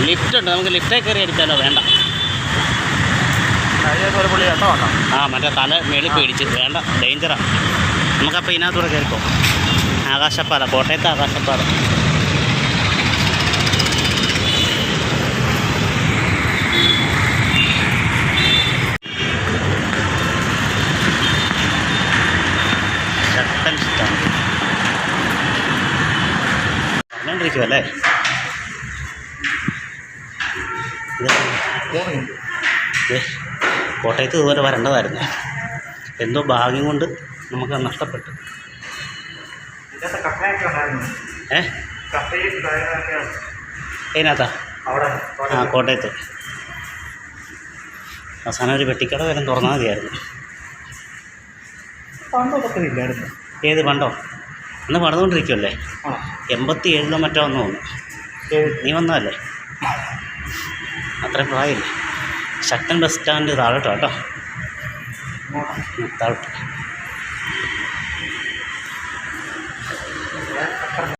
Lift ഉണ്ട്, നമുക്ക് ലിഫ്റ്റേ കയറി അടിച്ചാലോ? വേണ്ട. ആ മറ്റേ തല മേളിൽ പേടിച്ച് വേണ്ട, ഡേഞ്ചറാണ്. നമുക്കപ്പോൾ ഇതിനകത്തൂടെ കയറിക്കോ. ആകാശപ്പാല, കോട്ടയത്തെ ആകാശപ്പാല. ശക്തൻ ഇഷ്ടമാണ് പറഞ്ഞോണ്ടിരിക്കുമല്ലേ. കോട്ടയത്ത് ഇതുപോലെ വരേണ്ടതായിരുന്നു, എന്തോ ഭാഗ്യം കൊണ്ട് നമുക്ക് നഷ്ടപ്പെട്ടു. അതിനകത്താ? ആ കോട്ടയത്ത് അവസാനം ഒരു വെട്ടിക്കട വരെ തുറന്നാൽ മതിയായിരുന്നു. ഇല്ലായിരുന്നു. ഏത് പണ്ടോ? അന്ന് പണിതുകൊണ്ടിരിക്കുമല്ലേ? 87 മറ്റോ വന്നു തോന്നുന്നു. നീ വന്നതല്ലേ? അത്രയും പ്രായമില്ലേ? ശക്തൻ ബസ് സ്റ്റാൻഡ് താഴോട്ടോ കേട്ടോ, താഴോട്ട്.